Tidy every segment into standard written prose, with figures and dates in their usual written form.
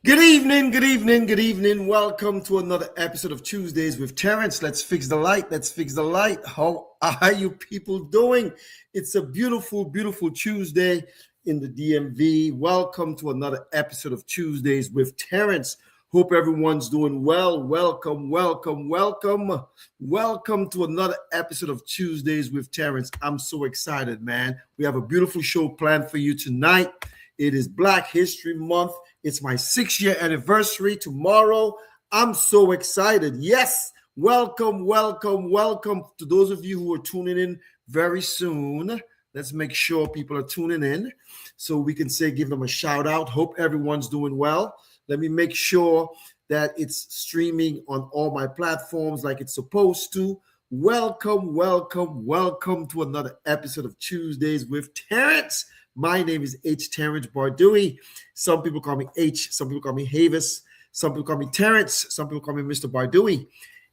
Good evening, good evening, good evening. Welcome to another episode of Tuesdays with Terrence. Let's fix the light. Let's fix the light. How are you people doing? It's a beautiful, beautiful Tuesday in the DMV. Welcome to another episode of Tuesdays with Terrence. Hope everyone's doing well. Welcome, welcome, welcome. Welcome to another episode of Tuesdays with Terrence. I'm so excited, man. We have a beautiful show planned for you tonight. It is Black History Month. It's my 6-year anniversary tomorrow. I'm so excited. Yes, welcome, welcome, welcome to those of you who are tuning in very soon. Let's make sure people are tuning in so we can give them a shout out. Hope everyone's doing well. Let me make sure that it's streaming on all my platforms like it's supposed to. Welcome, welcome, welcome to another episode of Tuesdays with Terrence. My name is H. Terrence Bardui. Some people call me H. Some people call me Havis. Some people call me Terrence. Some people call me Mr. Bardui.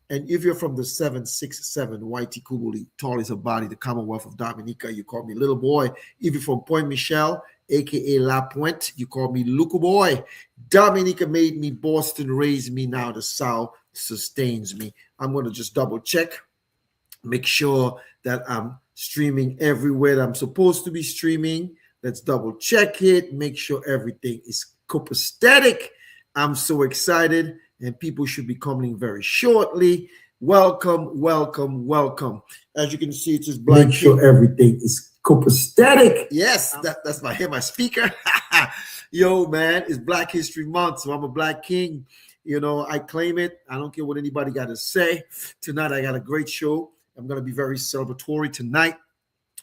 And if you're from the 767 YT Kubuli, tallest of body, the Commonwealth of Dominica, you call me Little Boy. If you're from Point Michel, a.k.a. La Pointe, you call me Luca Boy. Dominica made me, Boston raised me, now the South sustains me. I'm going to just double check, make sure that I'm streaming everywhere that I'm supposed to be streaming. Let's double check it, make sure everything is copacetic. I'm so excited, and people should be coming very shortly. Welcome, welcome, welcome. As you can see, it's just Black. Make sure everything is copacetic. Yes, that's my speaker. Yo, man, it's Black History Month, so I'm a Black king. You know, I claim it. I don't care what anybody got to say. Tonight, I got a great show. I'm going to be very celebratory tonight.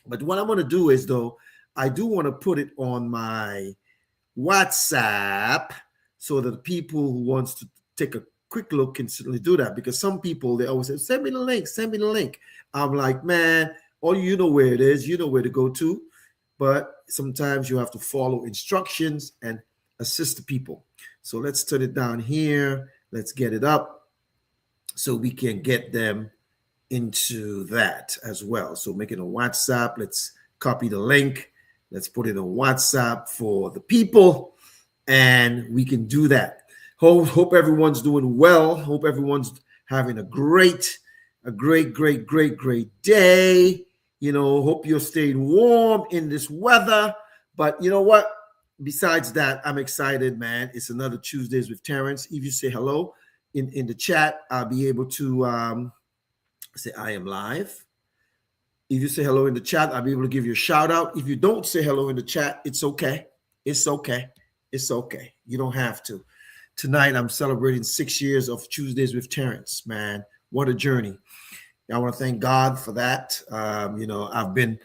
But what I'm going to do is, though, I do want to put it on my WhatsApp so that the people who wants to take a quick look can certainly do that, because some people, they always say, send me the link, send me the link. I'm like, man, you know where it is, you know where to go to, but sometimes you have to follow instructions and assist the people. So let's turn it down here. Let's get it up so we can get them into that as well. So make it a WhatsApp. Let's copy the link. Let's put it on WhatsApp for the people, and we can do that. Hope everyone's doing well. Hope everyone's having a great day. You know, hope you're staying warm in this weather. But you know what? Besides that, I'm excited, man. It's another Tuesdays with Terrence. If you say hello in the chat, I'll be able to say I am live. If you say hello in the chat, I'll be able to give you a shout out. If you don't say hello in the chat, it's okay. It's okay. It's okay. You don't have to. Tonight, I'm celebrating 6 years of Tuesdays with Terrence, man. What a journey. I want to thank God for that. You know, I've been,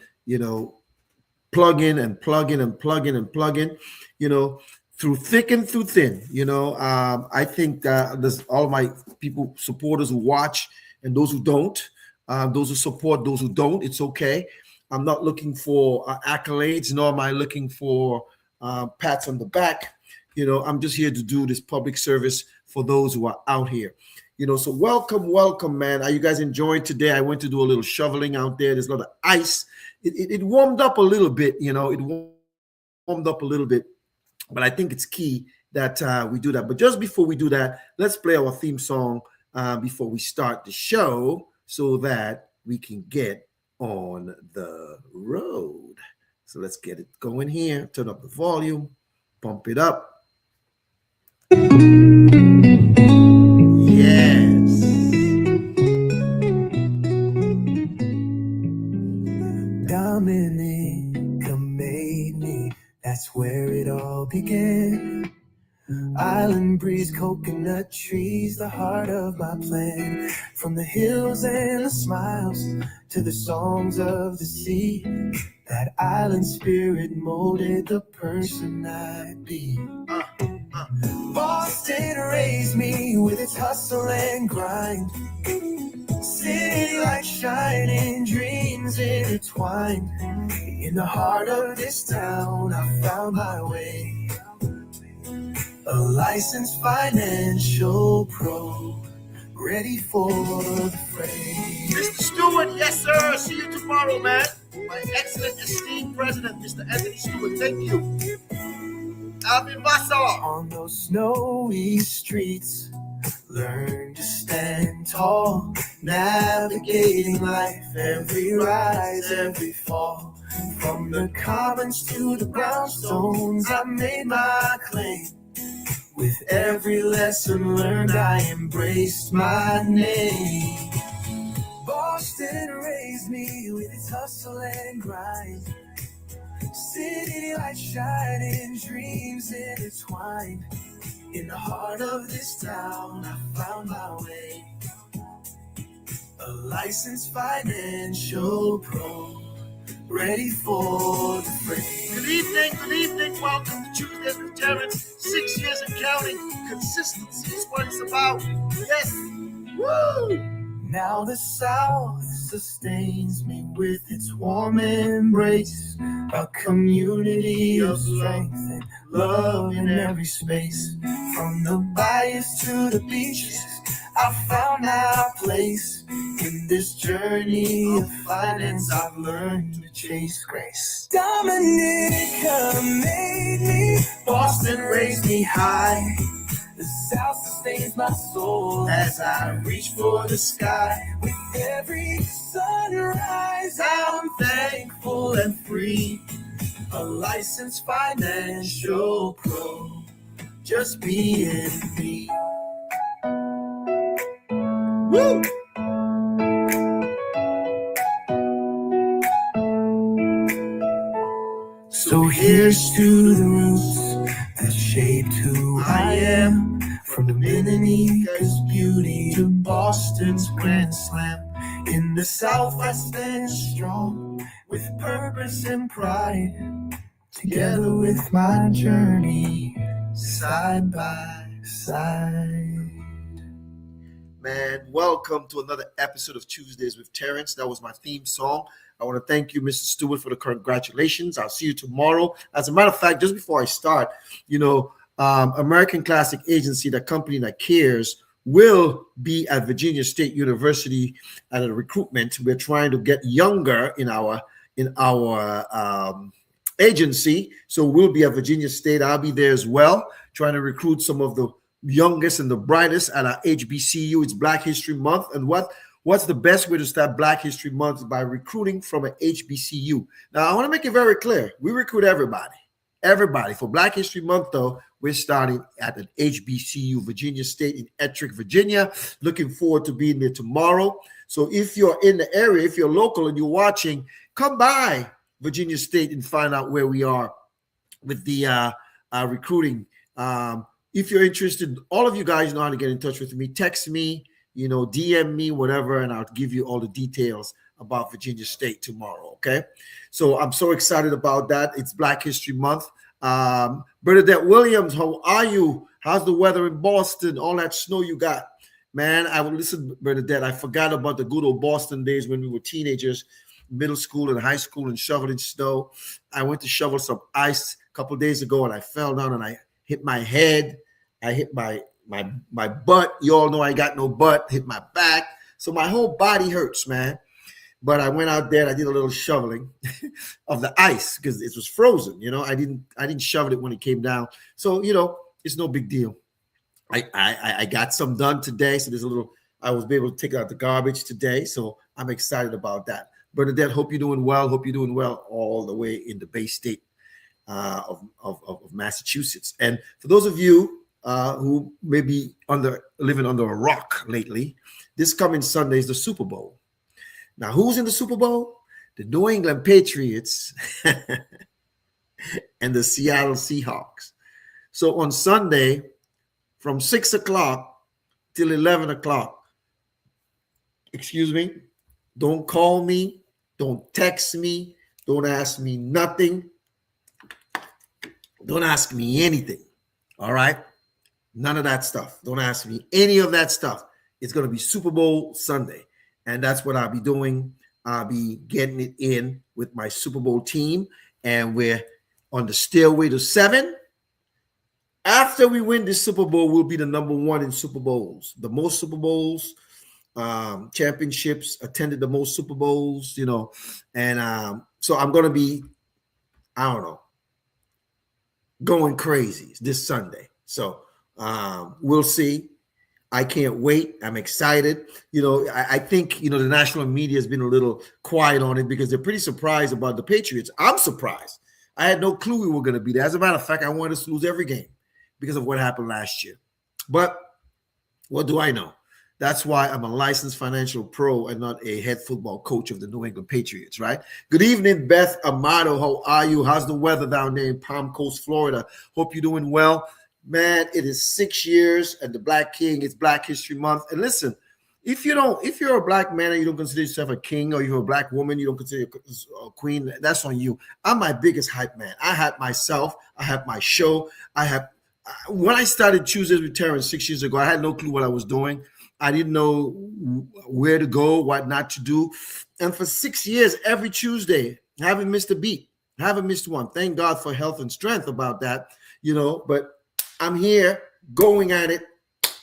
plugging and plugging and plugging and plugging, through thick and through thin. I think there's all my people, supporters who watch and those who don't. Those who support, those who don't, it's okay. I'm not looking for accolades, nor am I looking for pats on the back. I'm just here to do this public service for those who are out here. So welcome, man. Are you guys enjoying today? I went to do a little shoveling out there. There's a lot of ice. It warmed up a little bit, it warmed up a little bit. But I think it's key that we do that. But just before we do that, let's play our theme song before we start the show, so that we can get on the road. So let's get it going here. Turn up the volume, bump it up. Yes. Dominica made me, that's where it all began. Island breeze, coconut trees, the heart of my plan. From the hills and the smiles to the songs of the sea, that island spirit molded the person I'd be. Boston raised me with its hustle and grind. City like shining dreams intertwined. In the heart of this town, I found my way. A licensed financial pro, ready for the fray. Mr. Stewart, yes, sir. See you tomorrow, man. My excellent esteemed president, Mr. Anthony Stewart. Thank you. Avivasa. On those snowy streets, learn to stand tall, navigating life, every rise, every fall. From the commons to the brownstones, I made my claim. With every lesson learned, I embraced my name. Boston raised me with its hustle and grind. City lights shining, dreams intertwined. In the heart of this town, I found my way. A licensed financial pro, ready for the fray. Good evening. Welcome to Tuesdays with Terrence. 6 years and counting. Consistency is what it's about. Yes. Woo! Now the South sustains me with its warm embrace. A community of strength and love in every space. From the bayous to the beaches, I found our place. In this journey of finance, I've learned to chase grace. Dominica made me, Boston raised me high. The South sustains my soul as I reach for the sky. With every sunrise, I'm thankful and free. A licensed financial pro, just being me. Woo! So here's to the roots that shaped who I am. From Dominica's beauty to Boston's Grand Slam. In the South I stand strong with purpose and pride. Together with my journey, side by side. Man, welcome to another episode of Tuesdays with Terrence. That was my theme song. I want to thank you, Mr. Stewart, for the congratulations. I'll see you tomorrow. As a matter of fact, just before I start, American Classic Agency, the company that cares, will be at Virginia State University at a recruitment. We're trying to get younger in our agency, so we'll be at Virginia State. I'll be there as well, trying to recruit some of the youngest and the brightest at our HBCU. It's Black History Month, and what's the best way to start Black History Month? By recruiting from an HBCU. Now, I want to make it very clear. We recruit everybody. For Black History Month, though, we're starting at an HBCU, Virginia State in Ettrick, Virginia. Looking forward to being there tomorrow. So if you're in the area, if you're local and you're watching, come by Virginia State and find out where we are with the recruiting. If you're interested, all of you guys know how to get in touch with me. Text me, DM me, whatever, and I'll give you all the details about Virginia State tomorrow, okay? So I'm so excited about that. It's Black History Month. Bernadette Williams, how are you? How's the weather in Boston? All that snow you got? Man, listen, Bernadette, I forgot about the good old Boston days when we were teenagers, middle school and high school, and shoveling snow. I went to shovel some ice a couple days ago, and I fell down and I hit my head. I hit my butt. You all know I got no butt. Hit my back. So my whole body hurts, man. But I went out there and I did a little shoveling of the ice because it was frozen. I didn't shovel it when it came down. So, it's no big deal. I got some done today. So I was able to take out the garbage today. So I'm excited about that. Bernadette, hope you're doing well. Hope you're doing well all the way in the Bay State of Massachusetts. And for those of you who may be living under a rock lately, this coming Sunday is the Super Bowl. Now, who's in the Super Bowl? The New England Patriots and the Seattle Seahawks. So on Sunday, from 6 o'clock till 11 o'clock, don't call me, don't text me, don't ask me nothing. Don't ask me anything, all right? None of that stuff. Don't ask me any of that stuff. It's going to be Super Bowl Sunday, and that's what I'll be doing. I'll be getting it in with my Super Bowl team, and we're on the stairway to 7. After we win this Super Bowl, we'll be the number 1 in Super Bowls. The most Super Bowls, championships, attended the most Super Bowls, and so I'm going to be, I don't know, going crazy this Sunday. So we'll see. I can't wait. I'm excited. I think, the national media has been a little quiet on it because they're pretty surprised about the Patriots. I'm surprised. I had no clue we were going to be there. As a matter of fact, I wanted us to lose every game because of what happened last year. But what do I know? That's why I'm a licensed financial pro and not a head football coach of the New England Patriots, right? Good evening, Beth Amato. How are you? How's the weather down there in Palm Coast, Florida? Hope you're doing well. Man, it is 6 years and the Black King. It's Black History Month. And listen, if you're a black man and you don't consider yourself a king, or you're a black woman, you don't consider a queen, that's on you. I'm my biggest hype man. I have myself. I have my show. When I started Tuesdays with Terrence 6 years ago, I had no clue what I was doing. I didn't know where to go, what not to do. And for 6 years, every Tuesday, I haven't missed a beat. I haven't missed one. Thank God for health and strength about that, but I'm here going at it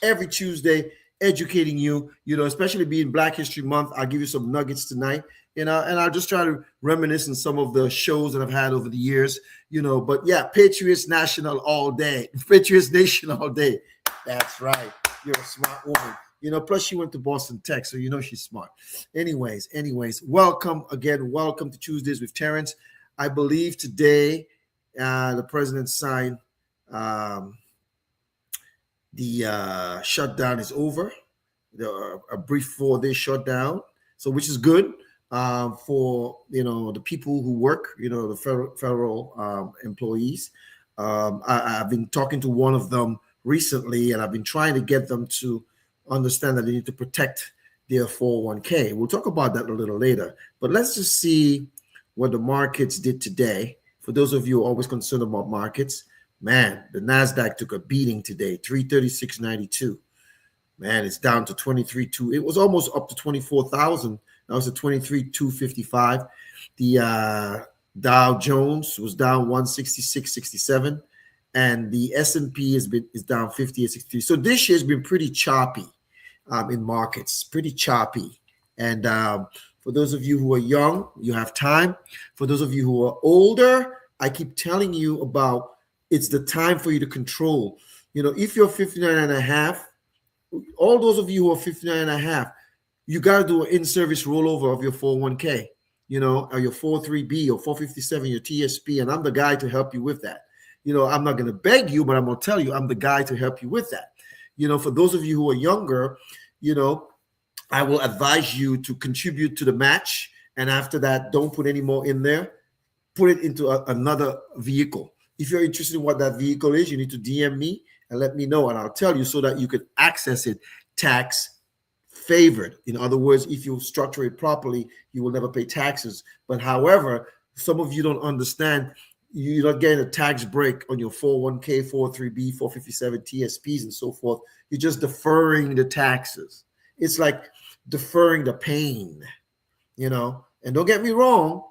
every Tuesday, educating you, especially being Black History Month. I'll give you some nuggets tonight, and I'll just try to reminisce on some of the shows that I've had over the years, but yeah, Patriots National all day, Patriots Nation all day. That's right. You're a smart woman. Plus she went to Boston Tech, so she's smart. Anyways, welcome again. Welcome to Tuesdays with Terrence. I believe today the president signed the shutdown is over. A brief 4-day shutdown, so which is good for the people who work, the federal employees. I've been talking to one of them recently, and I've been trying to get them to understand that they need to protect their 401k. We'll talk about that a little later, but let's just see what the markets did today. For those of you who are always concerned about markets, man, the NASDAQ took a beating today, 336.92. Man, it's down to 23.2. It was almost up to 24,000. That was at 23,255. The Dow Jones was down 166.67. And the S&P is down 58.63. So this year has been pretty choppy in markets, pretty choppy. And for those of you who are young, you have time. For those of you who are older, I keep telling you about it's the time for you to control. If you're 59 and a half, all those of you who are 59 and a half, you got to do an in-service rollover of your 401k, or your 403b or 457, your TSP. And I'm the guy to help you with that. I'm not going to beg you, but I'm going to tell you I'm the guy to help you with that. For those of you who are younger, I will advise you to contribute to the match. And after that, don't put any more in there. Put it into another vehicle. If you're interested in what that vehicle is, you need to DM me and let me know, and I'll tell you so that you could access it tax favored. In other words, if you structure it properly, you will never pay taxes. But however, some of you don't understand, you're not getting a tax break on your 401k, 403b, 457 TSPs and so forth. You're just deferring the taxes. It's like deferring the pain, and don't get me wrong,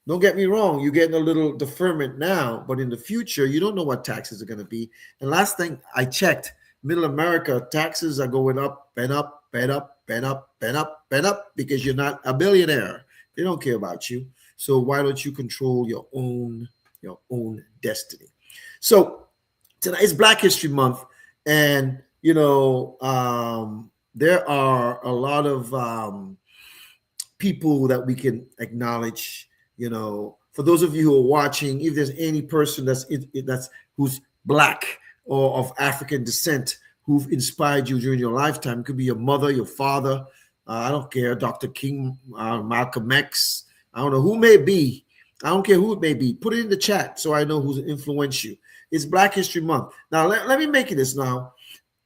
you're getting a little deferment now, but in the future, you don't know what taxes are going to be. And last thing I checked, Middle America, taxes are going up and up and up and up and up and up because you're not a billionaire. They don't care about you. So why don't you control your own destiny? So tonight is Black History Month, and there are a lot of people that we can acknowledge. For those of you who are watching, if there's any person who's Black or of African descent who've inspired you during your lifetime, it could be your mother, your father, I don't care, Dr. King, Malcolm X, I don't know who may be. I don't care who it may be. Put it in the chat so I know who's influenced you. It's Black History Month. Now, let me make it this now.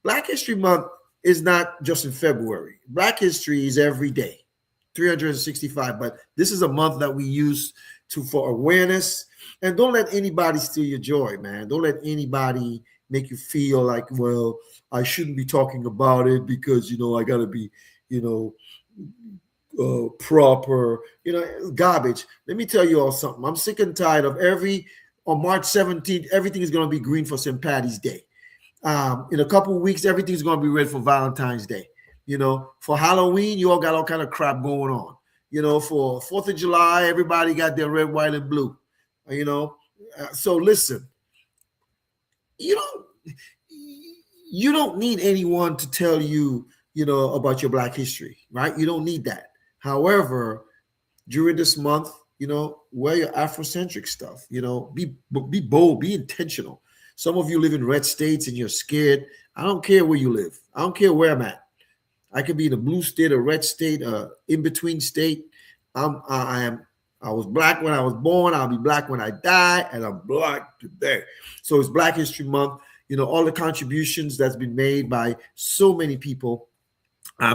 Black History Month is not just in February. Black history is every day. 365, but this is a month that we use for awareness. And don't let anybody steal your joy, man. Don't let anybody make you feel like, well, I shouldn't be talking about it because I gotta be proper, garbage. Let me tell you all something. I'm sick and tired of on March 17th, everything is going to be green for St. Patty's Day. In a couple of weeks, everything's going to be red for Valentine's Day. For Halloween, you all got all kind of crap going on. For 4th of July, everybody got their red, white, and blue. So listen, You don't you don't need anyone to tell you, about your Black history, right? You don't need that. However, during this month, wear your Afrocentric stuff. Be bold, be intentional. Some of you live in red states and you're scared. I don't care where you live. I don't care where I'm at. I could be in a blue state, a red state, in between state. I am. I was Black when I was born. I'll be Black when I die, and I'm Black today. So it's Black History Month. All the contributions that's been made by so many people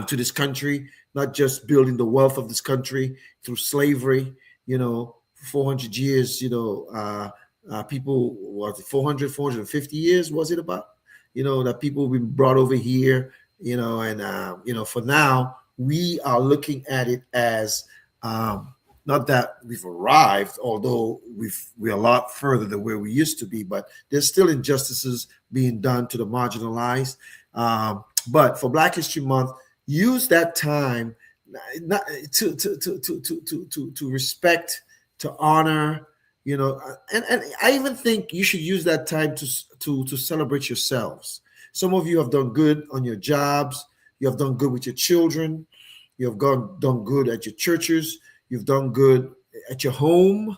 to this country, not just building the wealth of this country through slavery, for 400 years, people, was it 400, 450 years, was it about? That people have been brought over here, and, for now, we are looking at it as not that we've arrived, although we're a lot further than where we used to be, but there's still injustices being done to the marginalized. But for Black History Month, use that time not to respect, to honor, and I even think you should use that time to celebrate yourselves. Some of you have done good on your jobs. You have done good with your children. You have done good at your churches. You've done good at your home.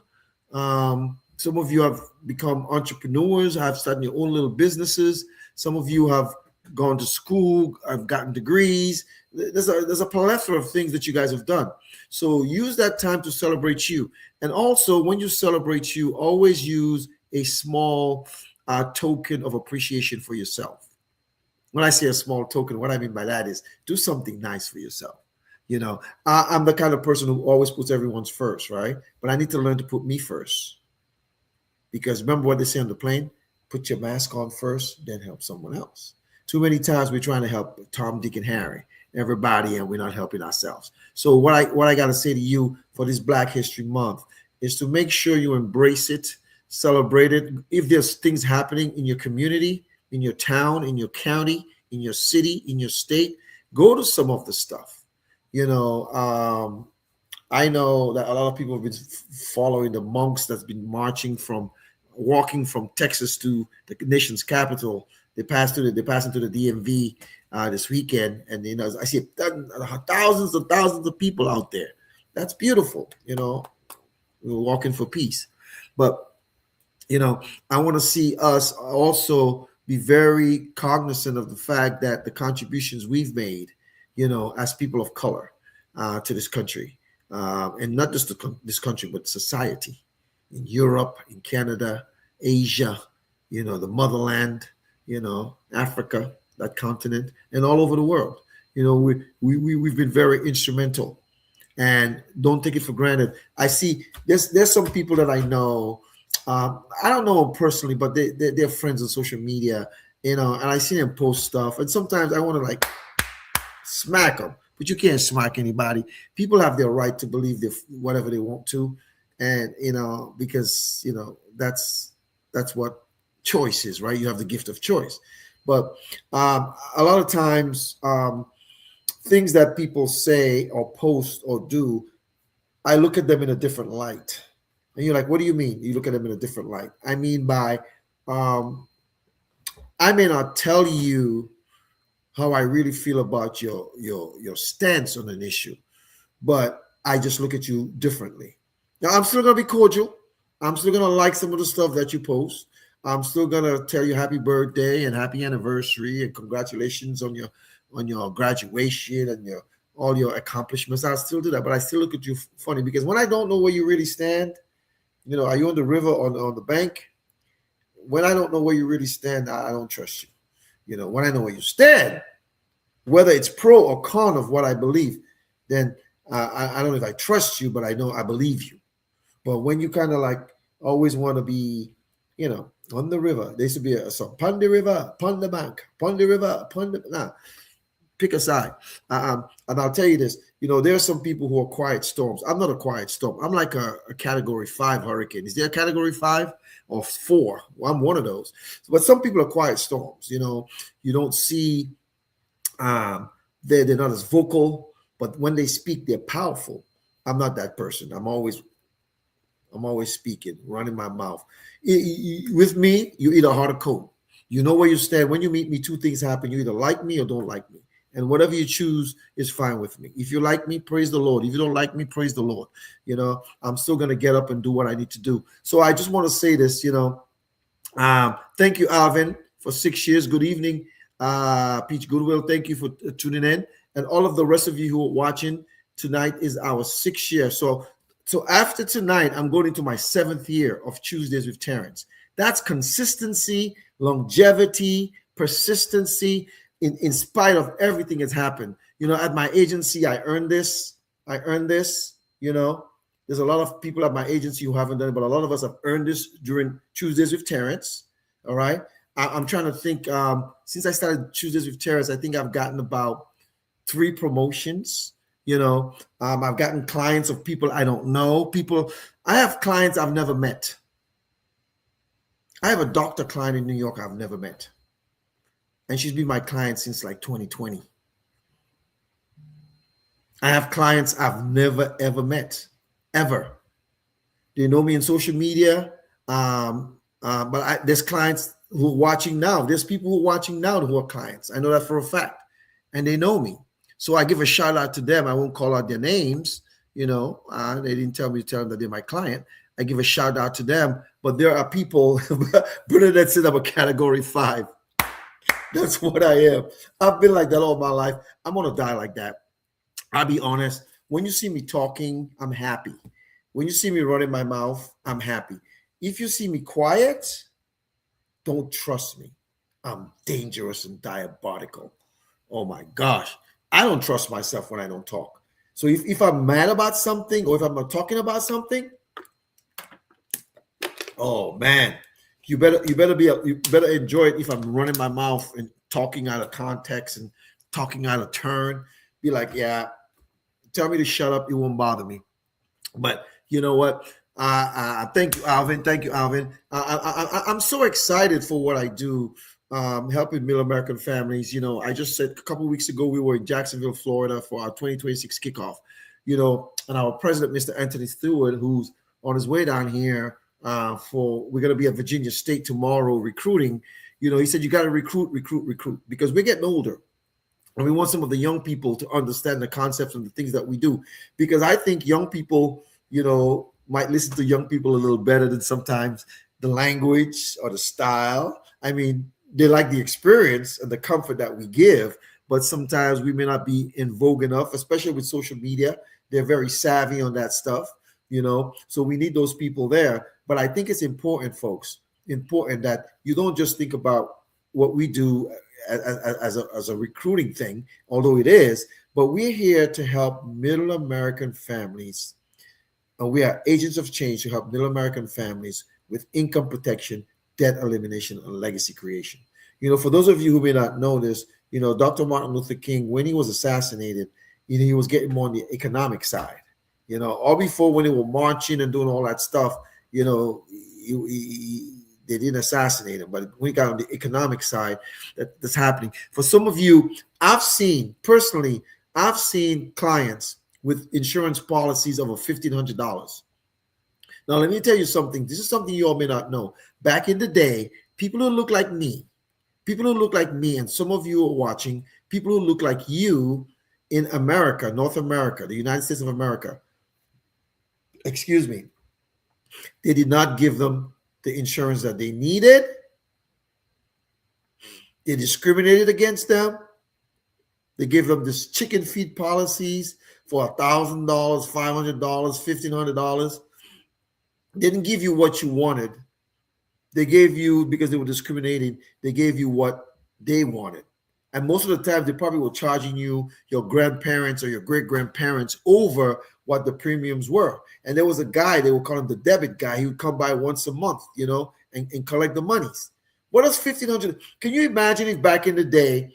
Some of you have become entrepreneurs, have started your own little businesses. Some of you have gone to school, have gotten degrees. There's a plethora of things that you guys have done. So use that time to celebrate you. And also, when you celebrate you, always use a small token of appreciation for yourself. When I say a small token, what I mean by that is do something nice for yourself. I'm the kind of person who always puts everyone's first, right? But I need to learn to put me first. Because remember what they say on the plane? Put your mask on first, then help someone else. Too many times we're trying to help Tom, Dick, and Harry, everybody, and we're not helping ourselves. So what I got to say to you for this Black History Month is to make sure you embrace it, celebrate it. If there's things happening in your community, in your town, in your county, in your city, in your state, go to some of the stuff. I know that a lot of people have been following the monks that's been walking from Texas to the nation's capital. They passed into the DMV this weekend, and I see thousands and thousands of people out there. That's beautiful. We're walking for peace, but I want to see us also be very cognizant of the fact that the contributions we've made, as people of color to this country, and not just this country, but society in Europe, in Canada, Asia, the motherland, Africa, that continent, and all over the world. We've been very instrumental, and don't take it for granted. I see there's some people that I know. I don't know them personally, but they're friends on social media, and I see them post stuff, and sometimes I want to like smack them, but you can't smack anybody. People have their right to believe whatever they want to, and because that's what choice is, right? You have the gift of choice, but a lot of times things that people say or post or do, I look at them in a different light. And you're like, what do you mean? You look at them in a different light. I mean by I may not tell you how I really feel about your stance on an issue, but I just look at you differently. Now, I'm still gonna be cordial. I'm still gonna like some of the stuff that you post. I'm still gonna tell you happy birthday and happy anniversary and congratulations on your graduation and all your accomplishments. I'll still do that, but I still look at you funny because when I don't know where you really stand, are you on the river or on the bank? When I don't know where you really stand, I don't trust you. When I know where you stand, whether it's pro or con of what I believe, then I don't know if I trust you, but I know I believe you. But when you kind of like always want to be, on the river, there used to be a song, "Pon the river, pon the bank, pon the river, pon the." Nah, pick a side. And I'll tell you this, there are some people who are quiet storms. I'm not a quiet storm. I'm like a category 5 hurricane. Is there a category 5 or 4? Well, I'm one of those. But some people are quiet storms. You don't see, they're not as vocal, but when they speak, they're powerful. I'm not that person. I'm always speaking, running my mouth. With me, you eat a heart of cold. You know where you stand. When you meet me, two things happen. You either like me or don't like me. And whatever you choose is fine with me. If you like me, praise the Lord. If you don't like me, praise the Lord. I'm still going to get up and do what I need to do. So I just want to say this, thank you, Alvin, for 6 years. Good evening, Peach Goodwill. Thank you for tuning in. And all of the rest of you who are watching, tonight is our 6th year. So after tonight, I'm going into my 7th year of Tuesdays with Terrence. That's consistency, longevity, persistency, in spite of everything that's happened. At my agency, I earned this. There's a lot of people at my agency who haven't done it, but a lot of us have earned this during Tuesdays with Terrence. All right. I'm trying to think. Since I started Tuesdays with Terrence, I think I've gotten about 3 promotions. I've gotten clients of people I don't know. I have clients I've never met. I have a doctor client in New York I've never met. And she's been my client since like 2020. I have clients I've never, ever met, ever. They know me in social media. But there's clients who are watching now. There's people who are watching now who are clients. I know that for a fact. And they know me. So I give a shout out to them. I won't call out their names. They didn't tell me to tell them that they're my client. I give a shout out to them. But there are people, Bernadette said I'm a category 5. That's what I am. I've been like that all my life. I'm going to die like that. I'll be honest. When you see me talking, I'm happy. When you see me running my mouth, I'm happy. If you see me quiet, don't trust me. I'm dangerous and diabolical. Oh my gosh. I don't trust myself when I don't talk. So if I'm mad about something or if I'm not talking about something, oh man, you better enjoy it if I'm running my mouth and talking out of context and talking out of turn. Be like, yeah, tell me to shut up. It won't bother me. But you know what? Thank you, Alvin. Thank you, Alvin. I'm so excited for what I do, helping middle American families. I just said a couple of weeks ago, we were in Jacksonville, Florida for our 2026 kickoff, and our president, Mr. Anthony Stewart, who's on his way down here we're going to be at Virginia State tomorrow recruiting. He said, you got to recruit, because we're getting older. And we want some of the young people to understand the concepts and the things that we do. Because I think young people, might listen to young people a little better than sometimes the language or the style. I mean, they like the experience and the comfort that we give, but sometimes we may not be in vogue enough, especially with social media. They're very savvy on that stuff, so we need those people there. But I think it's important, folks, that you don't just think about what we do as a recruiting thing, although it is, but we're here to help middle American families. And we are agents of change to help middle American families with income protection, debt elimination, and legacy creation. For those of you who may not know this, Dr. Martin Luther King, when he was assassinated, he was getting more on the economic side. All before, when they were marching and doing all that stuff, they didn't assassinate him. But when he got on the economic side, that's happening. For some of you, I've seen clients with insurance policies over $1,500. Now, let me tell you something. This is something you all may not know. Back in the day, people who look like me, and some of you are watching, people who look like you in America, North America, the United States of America, they did not give them the insurance that they needed. They discriminated against them. They gave them this chicken feed policies for $1,000, $500, $1,500. Didn't give you what you wanted. They gave you, because they were discriminating, they gave you what they wanted. And most of the time, they probably were charging you, your grandparents or your great-grandparents, over what the premiums were. And there was a guy, they would call him the debit guy. He would come by once a month, and collect the monies. What is $1,500? Can you imagine if back in the day,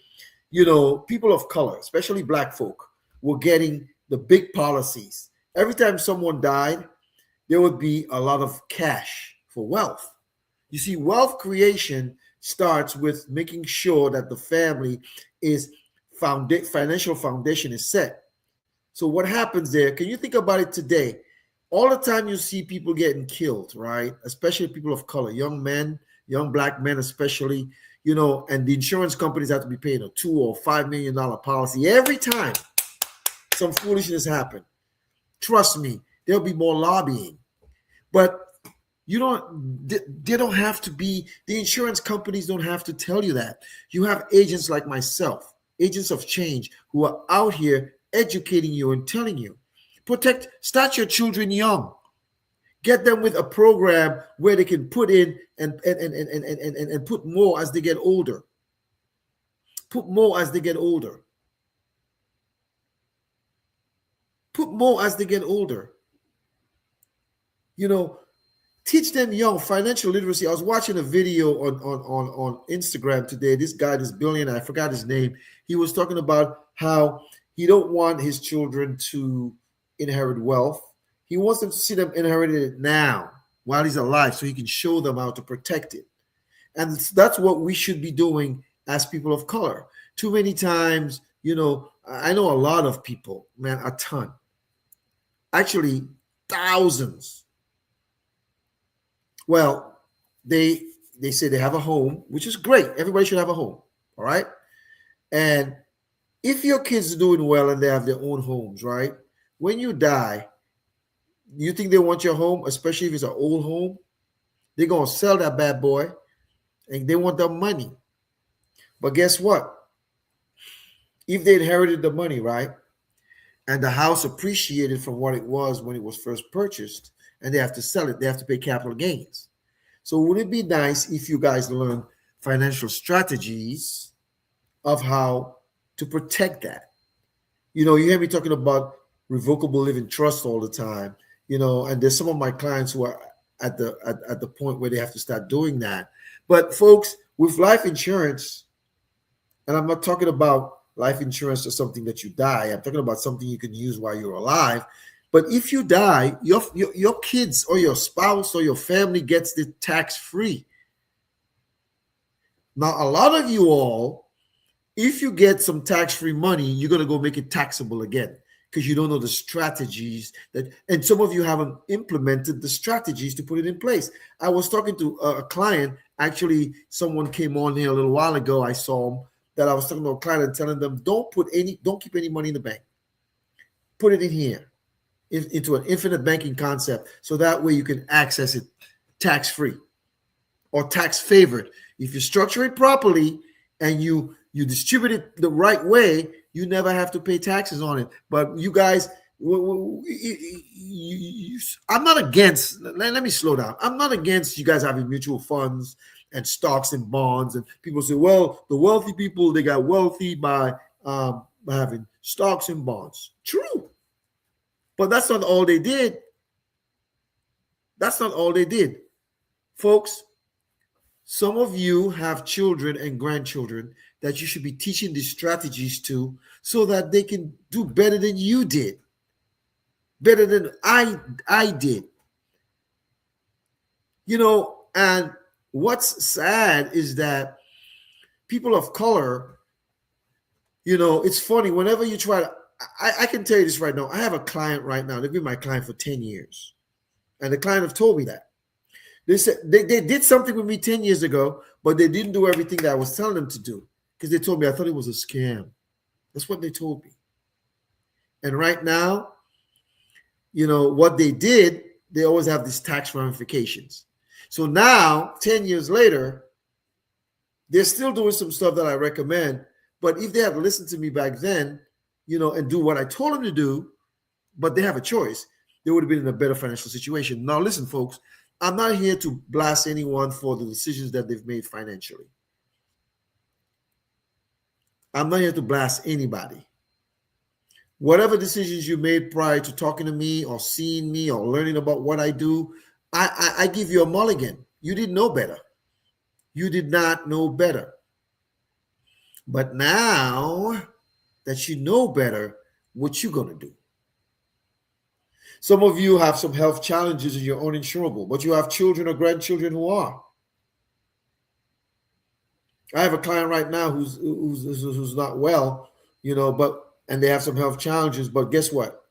people of color, especially black folk, were getting the big policies? Every time someone died, there would be a lot of cash for wealth. You see, wealth creation starts with making sure that the family is financial foundation is set. So what happens there? Can you think about it today? All the time you see people getting killed, right? Especially people of color, young men, young black men especially, and the insurance companies have to be paying a $2 or $5 million policy every time some foolishness happen. Trust me, there'll be more lobbying. But they don't have to be, the insurance companies don't have to tell you that. You have agents like myself, agents of change, who are out here educating you and telling you. Start your children young. Get them with a program where they can put in and put more as they get older. Put more as they get older. Put more as they get older. Teach them young financial literacy. I was watching a video on Instagram today. This guy, this billionaire, I forgot his name. He was talking about how he don't want his children to inherit wealth. He wants them to see them inherit it now while he's alive so he can show them how to protect it. And that's what we should be doing as people of color. Too many times, I know a lot of people, man, a ton. Actually, thousands. Well, they say they have a home, which is great. Everybody should have a home, all right? And if your kids are doing well and they have their own homes, right? When you die, you think they want your home, especially if it's an old home? They're going to sell that bad boy, and they want the money. But guess what? If they inherited the money, right, and the house appreciated from what it was when it was first purchased, and they have to sell it, they have to pay capital gains. So would it be nice if you guys learn financial strategies of how to protect that? You hear me talking about revocable living trust all the time, and there's some of my clients who are at the point where they have to start doing that. But folks, with life insurance, and I'm not talking about life insurance or something that you die. I'm talking about something you can use while you're alive. But if you die, your kids or your spouse or your family gets it tax-free. Now, a lot of you all, if you get some tax-free money, you're going to go make it taxable again because you don't know the strategies and some of you haven't implemented the strategies to put it in place. I was talking to a client. Actually, someone came on here a little while ago. I saw him. That I was talking to a client and telling them, don't keep any money in the bank. Put it in here, into an infinite banking concept, so that way you can access it tax-free or tax-favored. If you structure it properly and you distribute it the right way, you never have to pay taxes on it. But you guys, I'm not against, let me slow down. I'm not against you guys having mutual funds and stocks and bonds, and people say, well, the wealthy people, they got wealthy by having stocks and bonds. True, but that's not all they did. That's not all they did, folks. Some of you have children and grandchildren that you should be teaching these strategies to, so that they can do better than you did, better than I did. And what's sad is that people of color, it's funny, whenever you try to, I can tell you this right now. I have a client right now. They've been my client for 10 years. And the client have told me that. They said they did something with me 10 years ago, but they didn't do everything that I was telling them to do. Because they told me I thought it was a scam. That's what they told me. And right now, what they did, they always have these tax ramifications. So now, 10 years later, they're still doing some stuff that I recommend. But if they had listened to me back then, and do what I told them to do, but they have a choice, they would have been in a better financial situation. Now, listen, folks, I'm not here to blast anyone for the decisions that they've made financially. I'm not here to blast anybody. Whatever decisions you made prior to talking to me or seeing me or learning about what I do, I give you a mulligan. You didn't know better. You did not know better. But now that you know better, what you going to do? Some of you have some health challenges and you're uninsurable, but you have children or grandchildren who are. I have a client right now who's not well, and they have some health challenges, but guess what?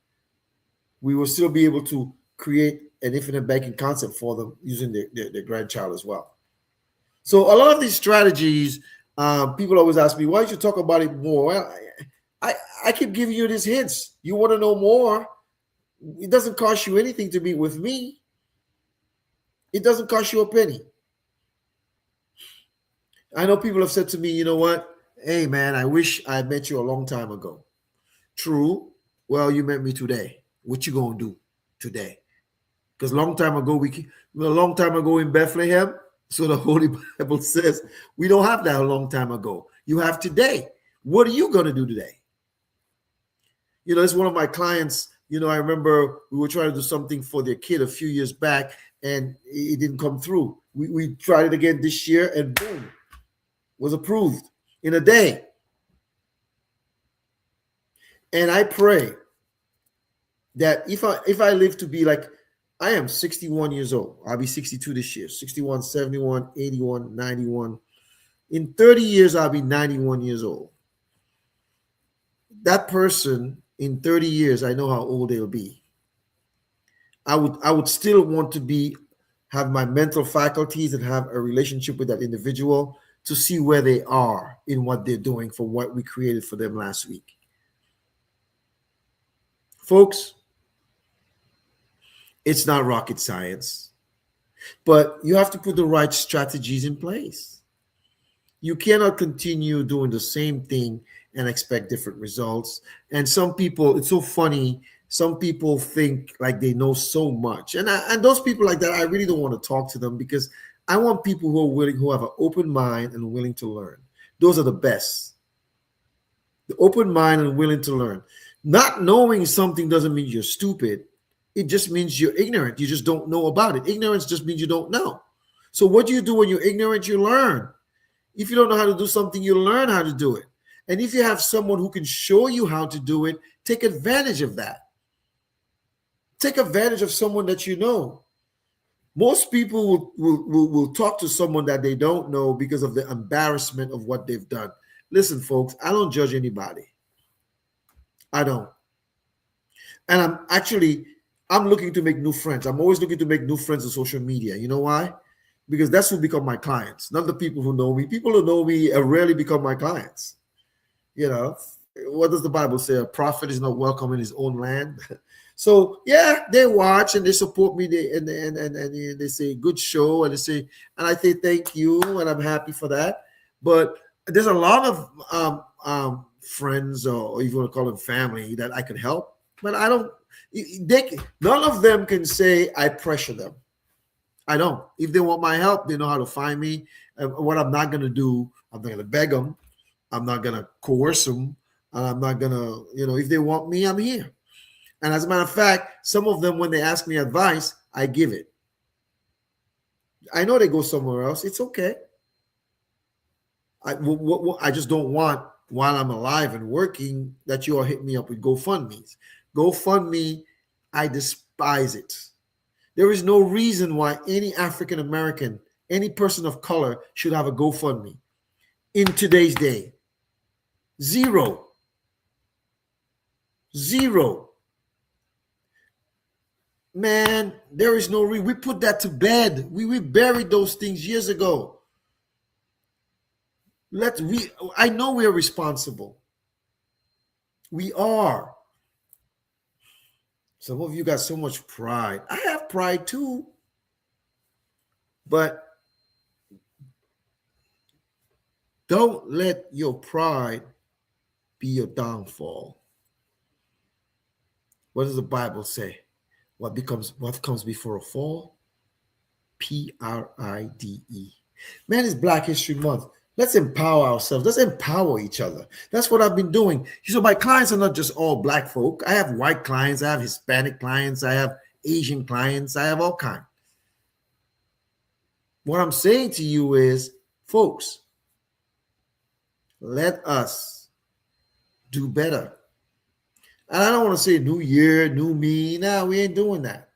We will still be able to create an infinite banking concept for them using their grandchild as well. So a lot of these strategies, people always ask me, why don't you talk about it more? Well, I keep giving you these hints. You want to know more? It doesn't cost you anything to meet with me. It doesn't cost you a penny. I know people have said to me, you know what? Hey man, I wish I met you a long time ago. True. Well, you met me today. What you gonna do today? Because a long time ago in Bethlehem, so the Holy Bible says we don't have that a long time ago. You have today. What are you gonna do today? It's one of my clients. I remember we were trying to do something for their kid a few years back, and it didn't come through. We tried it again this year, and boom, was approved in a day. And I pray that if I live to be like, I am 61 years old. I'll be 62 this year. 61, 71, 81, 91. In 30 years, I'll be 91 years old. That person in 30 years, I know how old they'll be. I would still want to have my mental faculties and have a relationship with that individual to see where they are in what they're doing for what we created for them last week. Folks, it's not rocket science, but you have to put the right strategies in place. You cannot continue doing the same thing and expect different results. And some people, it's so funny, some people think like they know so much. And those people like that, I really don't want to talk to them, because I want people who are willing, who have an open mind and willing to learn. Those are the best. The open mind and willing to learn. Not knowing something doesn't mean you're stupid. It just means you're ignorant. You just don't know about it. Ignorance just means you don't know. So what do you do when you're ignorant? You learn. If you don't know how to do something, you learn how to do it. And if you have someone who can show you how to do it, take advantage of that. Take advantage of someone that you know. Most people will talk to someone that they don't know because of the embarrassment of what they've done. Listen, folks, I don't judge anybody. I don't. And I'm looking to make new friends. I'm always looking to make new friends on social media. You know why? Because that's who become my clients, not the people who know me. People who know me rarely become my clients. What does the Bible say? A prophet is not welcome in his own land. So yeah, they watch and they support me. And they say good show, and I say thank you, and I'm happy for that. But there's a lot of friends, or if you want to call them family, that I could help, but I don't. None of them can say I pressure them. I don't. If they want my help, they know how to find me. What I'm not going to do, I'm not going to beg them. I'm not going to coerce them. I'm not going to, if they want me, I'm here. And as a matter of fact, some of them, when they ask me advice, I give it. I know they go somewhere else. It's okay. I just don't want, while I'm alive and working, that you all hit me up with GoFundMes. GoFundMe, I despise it. There is no reason why any African American, any person of color should have a GoFundMe in today's day. Zero. Man, there is no reason. We put that to bed. We buried those things years ago. I know we are responsible. We are. Some of you got so much pride. I have pride too. But don't let your pride be your downfall. What does the Bible say? What comes before a fall? Pride. Man, it's Black History Month. Let's empower ourselves. Let's empower each other. That's what I've been doing. So my clients are not just all Black folk. I have white clients. I have Hispanic clients. I have Asian clients. I have all kinds. What I'm saying to you is, folks, let us do better. And I don't want to say new year, new me. No, we ain't doing that.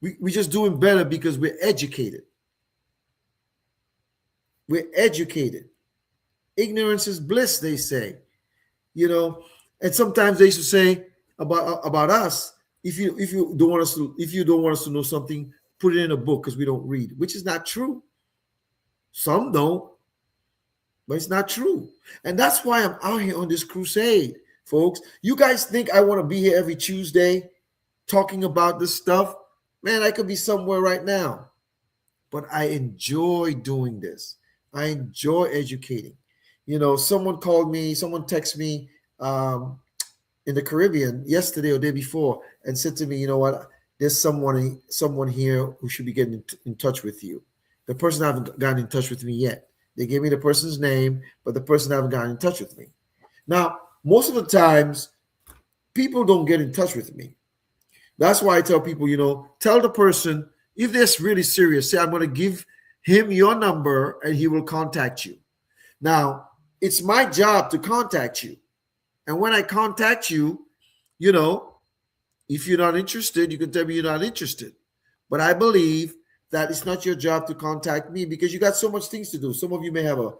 We're just doing better because we're educated. We're educated. Ignorance is bliss, they say. And sometimes they used to say about us, if you don't want us to know something, put it in a book because we don't read, which is not true. Some don't, but it's not true. And that's why I'm out here on this crusade, folks. You guys think I want to be here every Tuesday talking about this stuff? Man, I could be somewhere right now. But I enjoy doing this. I enjoy educating. Someone called me, someone texted me in the Caribbean yesterday or day before and said to me, you know what, there's someone here who should be getting in touch with you. The person hasn't gotten in touch with me yet. They gave me the person's name, but the person hasn't gotten in touch with me. Now, most of the times, people don't get in touch with me. That's why I tell people, tell the person, if they're really serious, say, I'm going to give him your number and he will contact you. Now, it's my job to contact you. And when I contact you, if you're not interested, you can tell me you're not interested. But I believe that it's not your job to contact me because you got so much things to do. Some of you may have a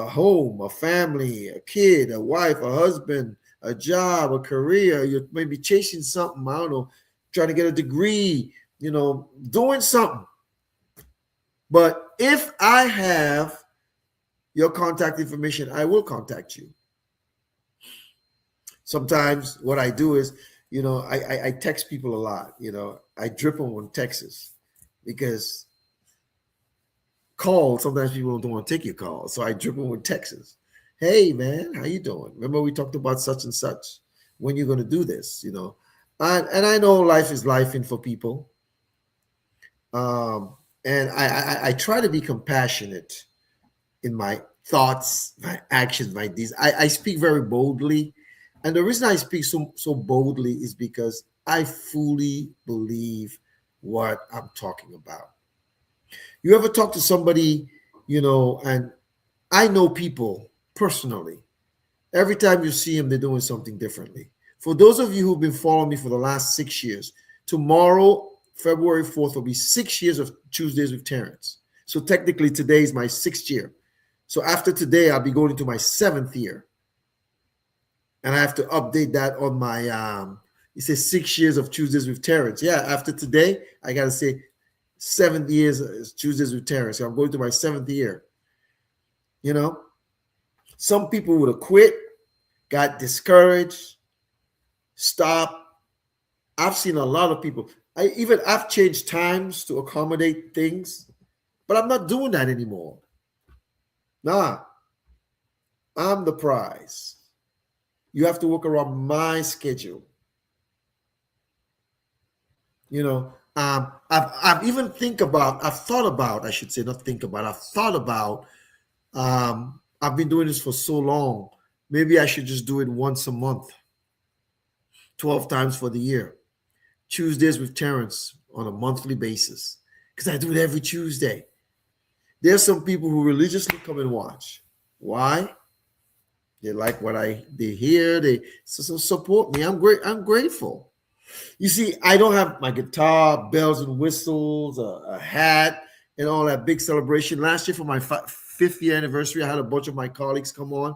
home, a family, a kid, a wife, a husband, a job, a career. You may be chasing something, I don't know, trying to get a degree, doing something. But if I have your contact information, I will contact you. Sometimes what I do is, I text people a lot. I drip them on texts because sometimes people don't want to take your call. So I drip them with texts. Hey, man, how you doing? Remember we talked about such and such. When you're going to do this, And I know life is lifing for people. And I try to be compassionate in my thoughts, my actions, my deeds. I speak very boldly. And the reason I speak so boldly is because I fully believe what I'm talking about. You ever talk to somebody, and I know people personally. Every time you see them, they're doing something differently. For those of you who've been following me for the last 6 years, tomorrow, February 4th, will be 6 years of Tuesdays with Terrence. So technically today is my 6th year. So after today, I'll be going into my 7th year. And I have to update that on my, it says 6 years of Tuesdays with Terrence. Yeah, after today, I got to say 7 years of Tuesdays with Terrence. So I'm going to my 7th year. Some people would have quit, got discouraged, stopped. I've seen a lot of people. I've changed times to accommodate things, but I'm not doing that anymore. Nah, I'm the prize. You have to work around my schedule. I've been doing this for so long. Maybe I should just do it once a month, 12 times for the year. Tuesdays with Terrence on a monthly basis, because I do it every Tuesday. There's some people who religiously come and watch. Why? They like what they hear. They support me. I'm grateful. You see, I don't have my guitar, bells and whistles, a hat, and all that big celebration. Last year for my 5th year anniversary, I had a bunch of my colleagues come on.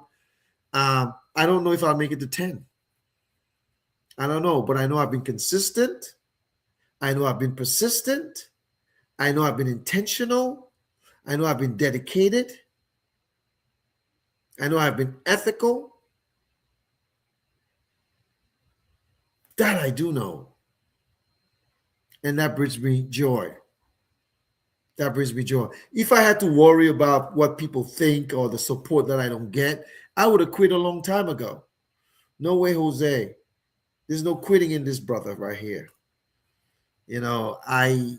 I don't know if I'll make it to 10. I don't know, but I know I've been consistent. I know I've been persistent. I know I've been intentional. I know I've been dedicated. I know I've been ethical. That I do know. And that brings me joy. That brings me joy. If I had to worry about what people think or the support that I don't get, I would have quit a long time ago. No way, Jose. There's no quitting in this, brother, right here. I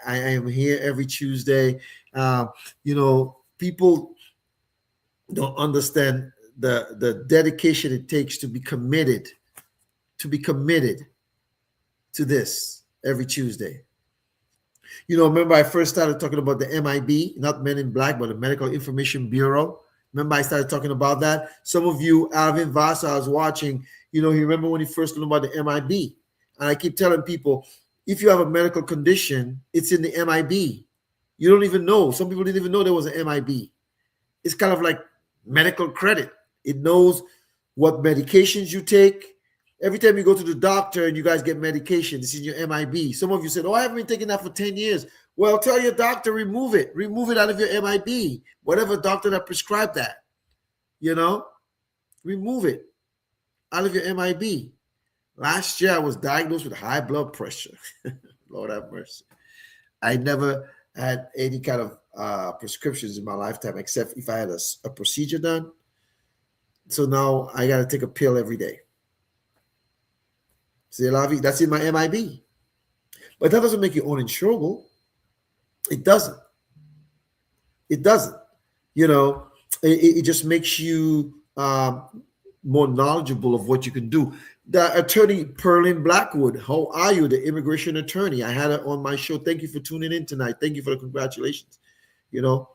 am here every Tuesday. People don't understand the dedication it takes to be committed to this every Tuesday. Remember I first started talking about the MIB, not Men in Black, but the Medical Information Bureau. Remember I started talking about that? Some of you, Alvin Vasa, I was watching, you remember when he first learned about the MIB. And I keep telling people, if you have a medical condition, it's in the MIB. You don't even know. Some people didn't even know there was an MIB. It's kind of like medical credit. It knows what medications you take. Every time you go to the doctor and you guys get medication, it's in your MIB. Some of you said, I haven't been taking that for 10 years. Well, tell your doctor, remove it. Remove it out of your MIB. Whatever doctor that prescribed that, you know, remove it out of your MIB. Last year, I was diagnosed with high blood pressure. Lord have mercy. I never had any kind of prescriptions in my lifetime except if I had a procedure done. So now I got to take a pill every day. See, that's in my MIB. But that doesn't make you uninsurable. It doesn't. It doesn't. You know, it just makes you more knowledgeable of what you can do. The attorney Pearline Blackwood, how are you? The immigration attorney. I had her on my show. Thank you for tuning in tonight. Thank you for the congratulations. You know,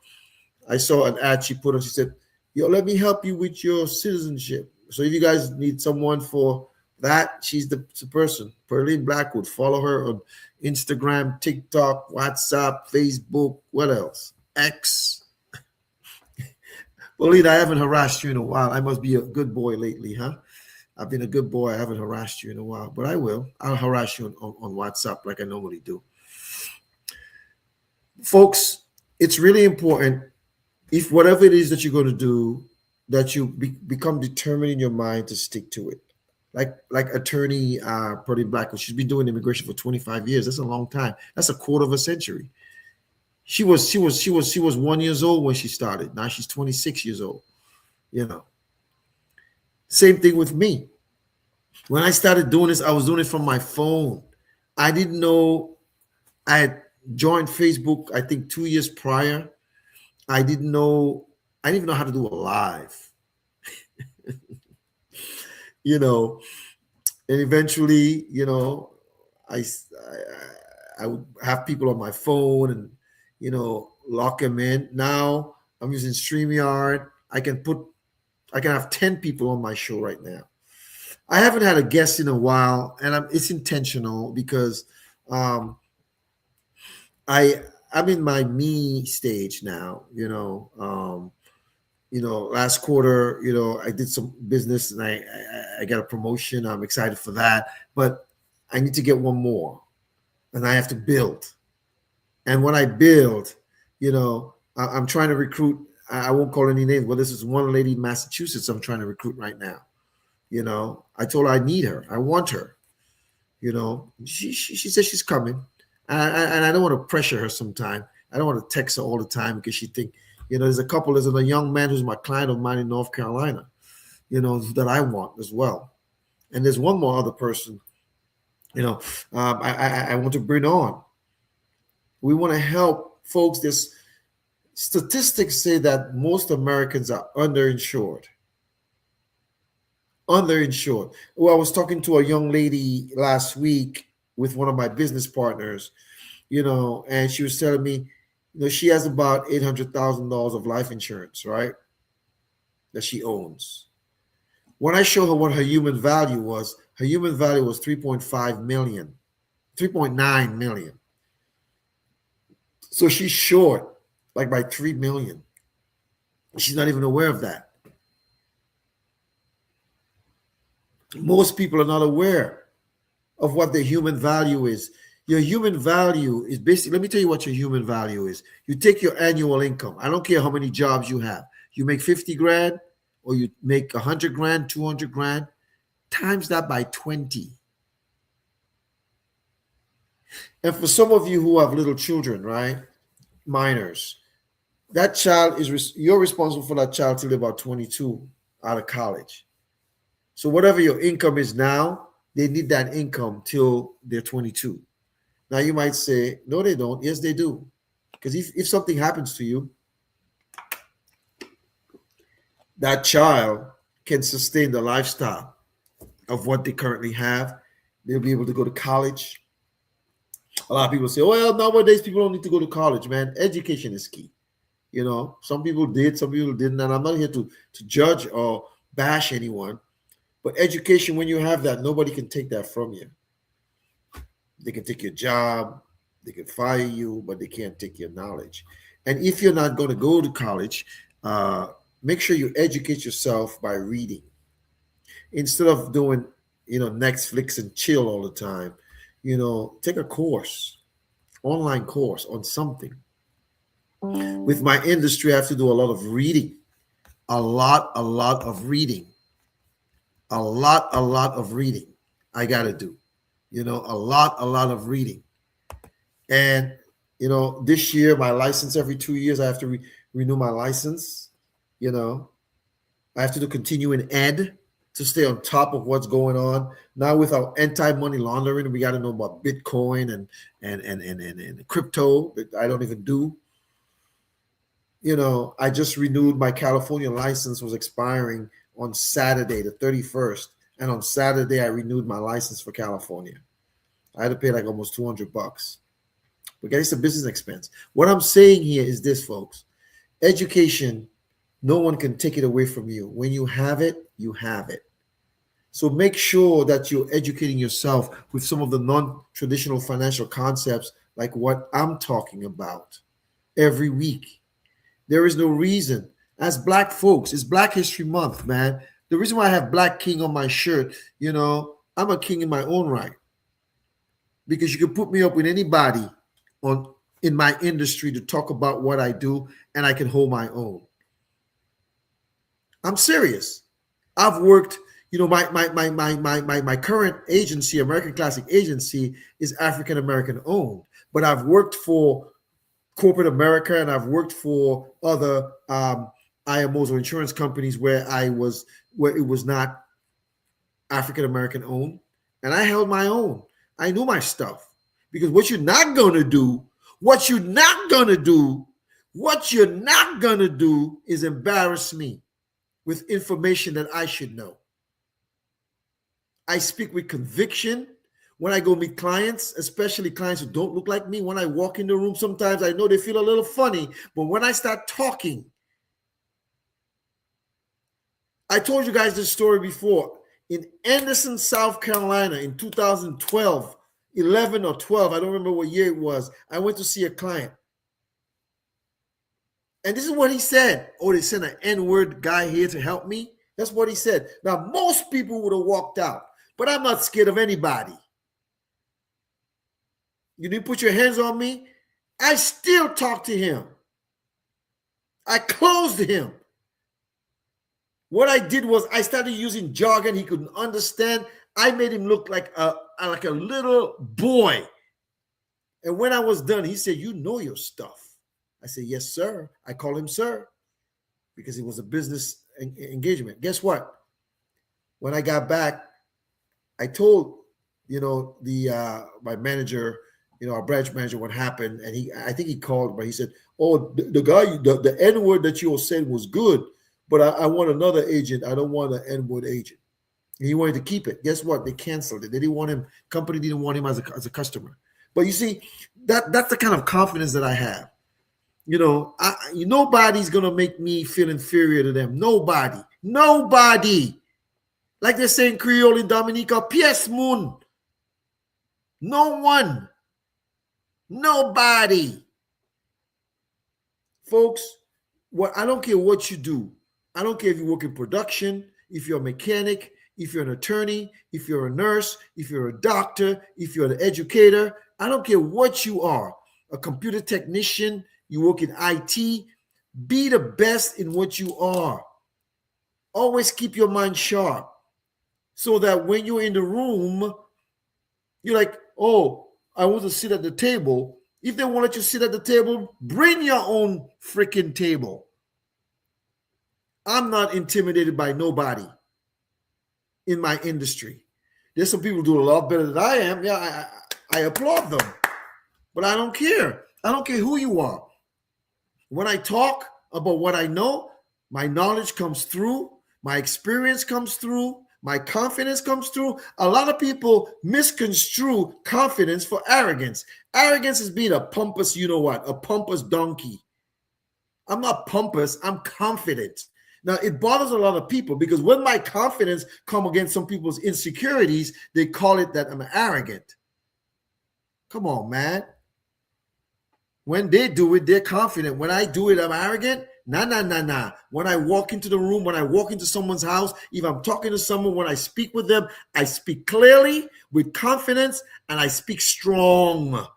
I saw an ad she put on. She said, "Yo, let me help you with your citizenship." So if you guys need someone for that, she's the person. Pearline Blackwood. Follow her on Instagram, TikTok, WhatsApp, Facebook. What else? X. Pearline, I haven't harassed you in a while. I must be a good boy lately, huh? I've been a good boy. I haven't harassed you in a while, but I will. I'll harass you on WhatsApp like I normally do. Folks, it's really important, if whatever it is that you're going to do, that you become determined in your mind to stick to it. Like attorney Pearline Blackwood, she's been doing immigration for 25 years. That's a long time. That's a quarter of a century. She was 1 year old when she started. Now she's 26 years old. You know. Same thing with me. When I started doing this, I was doing it from my phone. I didn't know. I had joined Facebook, I think 2 years prior. I didn't even know how to do a live. You know, and eventually, you know, I would have people on my phone and, you know, lock them in. Now I'm using StreamYard. I can have 10 people on my show right now. I haven't had a guest in a while, and it's intentional because I'm in my me stage now. Last quarter, I did some business and I got a promotion. I'm excited for that, but I need to get one more, and I have to build. And when I build, I'm trying to recruit. I won't call any names, but this is one lady in Massachusetts I'm trying to recruit right now. I told her I need her. I want her. She says she's coming, and I don't want to pressure her sometime. I don't want to text her all the time because she think, there's a young man who's my client of mine in North Carolina, that I want as well. And there's one more other person, I want to bring on. We want to help folks. This statistics say that most Americans are underinsured. Well, I was talking to a young lady last week with one of my business partners, and she was telling me, she has about $800,000 of life insurance, right? That she owns. When I showed her what her human value was 3.5 million, 3.9 million. So she's short, like by 3 million. She's not even aware of that. Most people are not aware of what their human value is. Your human value is basically, let me tell you what your human value is. You take your annual income. I don't care how many jobs you have. You make 50 grand or you make 100 grand, 200 grand, times that by 20. And for some of you who have little children, right, minors, that child you're responsible for that child till they're about 22 out of college. So whatever your income is now, they need that income till they're 22. Now you might say, no, they don't. Yes, they do. Because if something happens to you, that child can sustain the lifestyle of what they currently have. They'll be able to go to college. A lot of people say, well, nowadays people don't need to go to college, man. Education is key. Some people did, some people didn't. And I'm not here to judge or bash anyone. But education, when you have that, nobody can take that from you. They can take your job, they can fire you, but they can't take your knowledge. And if you're not going to go to college, make sure you educate yourself by reading. Instead of doing, Netflix and chill all the time, take a course. online course on something. With my industry, I have to do a lot of reading, a lot of reading, a lot of reading. I got to do, a lot of reading. And, this year, my license every 2 years, I have to renew my license. I have to do continuing ed to stay on top of what's going on. Now with our anti-money laundering, we got to know about Bitcoin and crypto that I don't even do. I just renewed my California license, was expiring on Saturday, the 31st. And on Saturday, I renewed my license for California. I had to pay like almost $200. But it's a business expense. What I'm saying here is this, folks. Education, no one can take it away from you. When you have it, you have it. So make sure that you're educating yourself with some of the non-traditional financial concepts like what I'm talking about every week. There is no reason. As Black folks, it's Black History Month, man. The reason why I have Black King on my shirt, I'm a king in my own right. Because you can put me up with anybody in my industry to talk about what I do, and I can hold my own. I'm serious. I've worked, my current agency, American Classic Agency, is African American owned, but I've worked for corporate America, and I've worked for other IMOs or insurance companies where it was not African American owned, and I held my own. I knew my stuff. Because what you're not gonna do is embarrass me with information that I should know. I speak with conviction when I go meet clients, especially clients who don't look like me. When I walk in the room, sometimes I know they feel a little funny, but when I start talking, I told you guys this story before. In Anderson, South Carolina in 2012, 11 or 12, I don't remember what year it was, I went to see a client. And this is what he said. Oh, they sent an N-word guy here to help me? That's what he said. Now, most people would have walked out, but I'm not scared of anybody. You didn't put your hands on me? I still talk to him. I closed him. What I did was I started using jargon he couldn't understand. I made him look like a little boy. And when I was done, he said, "You know your stuff." I said, "Yes, sir." I call him sir because it was a business engagement. Guess what? When I got back, I told, my manager, our branch manager, what happened. And I think he called, but he said, "Oh, the guy, the N-word that you all said was good, but I want another agent. I don't want an N-word agent." And he wanted to keep it. Guess what? They canceled it. They didn't want him. Company didn't want him as a customer. But you see, that's the kind of confidence that I have. Nobody's gonna make me feel inferior to them. Nobody. Like they say in Creole in Dominica, Pies Moon. No one. Nobody. Folks, I don't care what you do. I don't care if you work in production, if you're a mechanic, if you're an attorney, if you're a nurse, if you're a doctor, if you're an educator. I don't care what you are. A computer technician, you work in IT. Be the best in what you are. Always keep your mind sharp so that when you're in the room, you're like, "Oh, I want to sit at the table." If they want you to sit at the table, bring your own freaking table. I'm not intimidated by nobody in my industry. There's some people who do a lot better than I am. Yeah, I applaud them. But I don't care. I don't care who you are. When I talk about what I know, my knowledge comes through, my experience comes through, my confidence comes through. A lot of people misconstrue confidence for arrogance. Arrogance is being a pompous, a pompous donkey. I'm not pompous, I'm confident. Now, it bothers a lot of people because when my confidence comes against some people's insecurities, they call it that I'm arrogant. Come on, man. When they do it, they're confident. When I do it, I'm arrogant. Nah. When I walk into the room, when I walk into someone's house, if I'm talking to someone, when I speak with them, I speak clearly, with confidence, and I speak strong.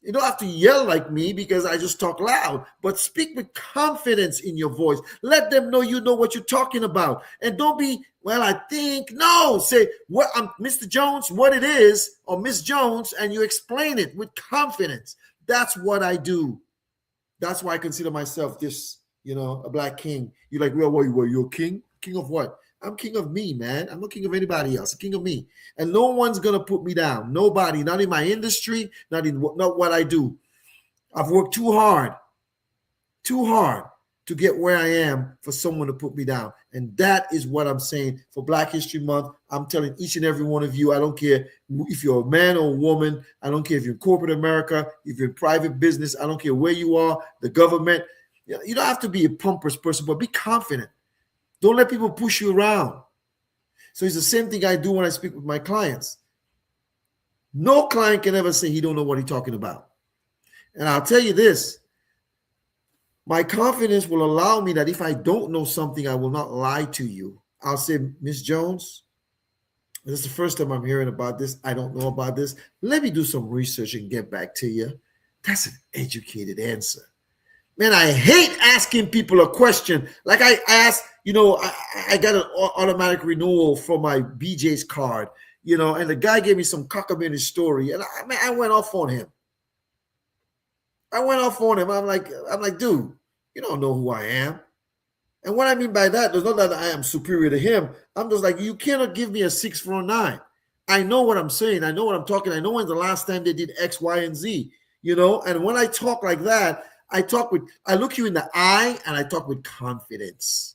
You don't have to yell like me because I just talk loud, but speak with confidence in your voice. Let them know you know what you're talking about. And don't be, well, I think, no, say, what I'm Mr. Jones, what it is, or Miss Jones, and you explain it with confidence. That's what I do. That's why I consider myself this, a black king. You're like, well, what, you're a king? King of what? I'm king of me, man. I'm not king of anybody else. I'm king of me. And no one's going to put me down. Nobody, not in my industry, not what I do. I've worked too hard to get where I am for someone to put me down. And that is what I'm saying for Black History Month. I'm telling each and every one of you, I don't care if you're a man or a woman. I don't care if you're in corporate America, if you're in private business. I don't care where you are, the government. You don't have to be a pompous person, but be confident. Don't let people push you around. So it's the same thing I do when I speak with my clients. No client can ever say he don't know what he's talking about. And I'll tell you this, my confidence will allow me that if I don't know something, I will not lie to you. I'll say, Miss Jones, this is the first time I'm hearing about this. I don't know about this. Let me do some research and get back to you. That's an educated answer. Man, I hate asking people a question. Like I asked, I got an automatic renewal for my BJ's card, and the guy gave me some cockamamie story, and I went off on him. I'm like, dude, you don't know who I am. And what I mean by that, there's not that I am superior to him. I'm just like, you cannot give me a 6 for a 9. I know what I'm saying. I know what I'm talking. I know when the last time they did X, Y, and Z, and when I talk like that, I look you in the eye and I talk with confidence.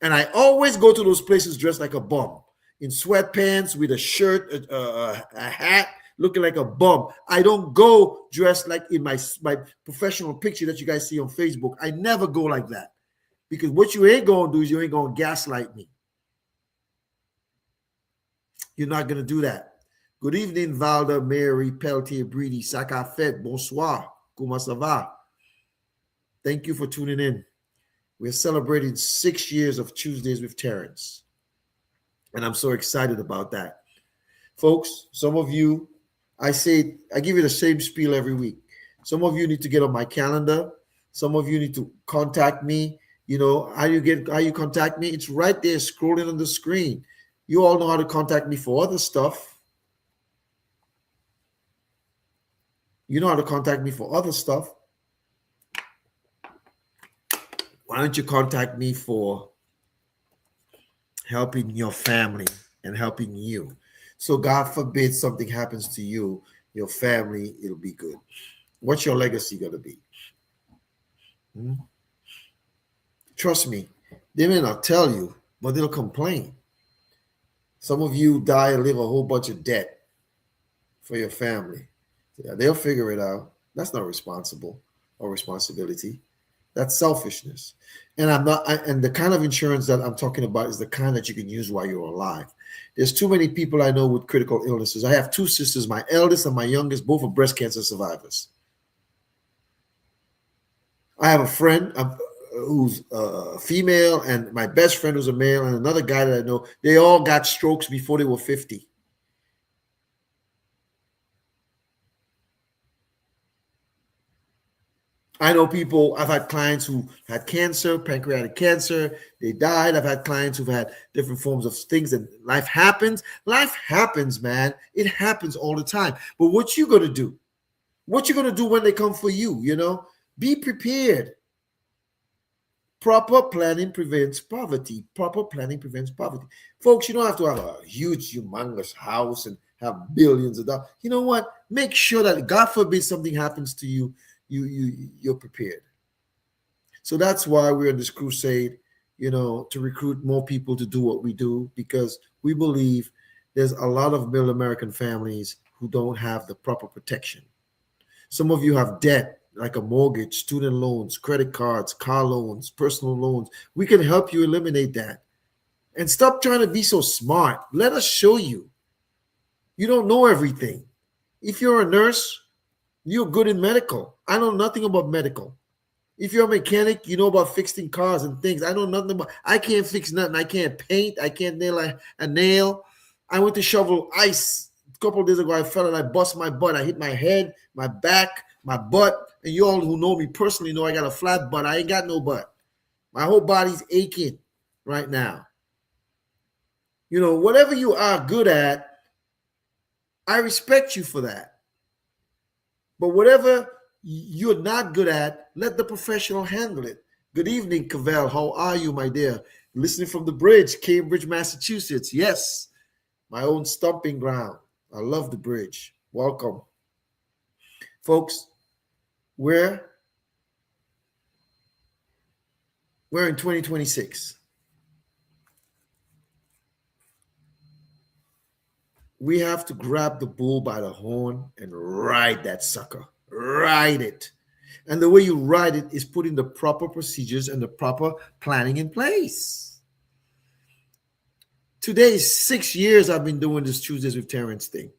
And I always go to those places dressed like a bum, in sweatpants, with a shirt, a hat, looking like a bum. I don't go dressed like in my professional picture that you guys see on Facebook. I never go like that. Because what you ain't going to do is you ain't going to gaslight me. You're not going to do that. Good evening, Valda, Mary, Peltier, Breedy, Sakafet, bonsoir. Comment ça va? Thank you for tuning in. We're celebrating 6 years of Tuesdays with Terrence. And I'm so excited about that. Folks, some of you, I give you the same spiel every week. Some of you need to get on my calendar. Some of you need to contact me. How you contact me? It's right there scrolling on the screen. You all know how to contact me for other stuff. You know how to contact me for other stuff. Why don't you contact me for helping your family and helping you? So God forbid something happens to you, your family, it'll be good. What's your legacy going to be? Trust me, they may not tell you, but they'll complain. Some of you die and leave a whole bunch of debt for your family. Yeah, they'll figure it out. That's not responsible or responsibility. That's selfishness. And and the kind of insurance that I'm talking about is the kind that you can use while you're alive. There's too many people I know with critical illnesses. I have 2 sisters, my eldest and my youngest, both are breast cancer survivors. I have a friend who's a female, and my best friend who's a male, and another guy that I know. They all got strokes before they were 50. I know people, I've had clients who had cancer, pancreatic cancer, they died. I've had clients who've had different forms of things, and life happens. Life happens, man. It happens all the time. But what you going to do? What you going to do when they come for you, Be prepared. Proper planning prevents poverty. Proper planning prevents poverty. Folks, you don't have to have a huge, humongous house and have billions of dollars. You know what? Make sure that, God forbid, something happens to you, you're prepared. So that's why we're in this crusade, to recruit more people to do what we do, because we believe there's a lot of middle American families who don't have the proper protection. Some of you have debt, like a mortgage, student loans, credit cards, car loans, personal loans. We can help you eliminate that. And stop trying to be so smart. Let us show you. You don't know everything. If you're a nurse, you're good in medical. I know nothing about medical. If you're a mechanic, you know about fixing cars and things. I know nothing about, I can't fix nothing. I can't paint. I can't nail a nail. I went to shovel ice couple of days ago, I fell and I bust my butt. I hit my head, my back, my butt. And you all who know me personally know I got a flat butt. I ain't got no butt. My whole body's aching right now. You know, whatever you are good at, I respect you for that. But whatever you're not good at, let the professional handle it. Good evening, Cavell. How are you, my dear? Listening from the bridge, Cambridge, Massachusetts. Yes, my own stomping ground. I love the bridge. Welcome. Folks, we're in 2026. We have to grab the bull by the horn and ride that sucker. Ride it. And the way you ride it is putting the proper procedures and the proper planning in place. Today is 6 years I've been doing this Tuesdays with Terrence thing.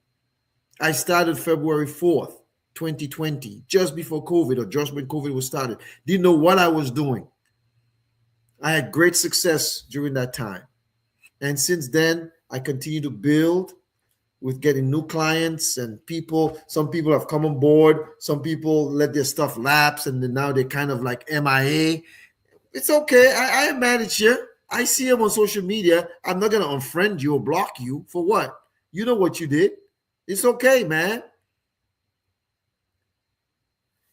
I started February 4th, 2020, just before COVID, or just when COVID was started. Didn't know what I was doing. I had great success during that time. And since then, I continue to build with getting new clients and people. Some people have come on board. Some people let their stuff lapse, and then now they're kind of like MIA. It's okay. I manage you. I see them on social media. I'm not going to unfriend you or block you. For what? You know what you did. It's okay, man.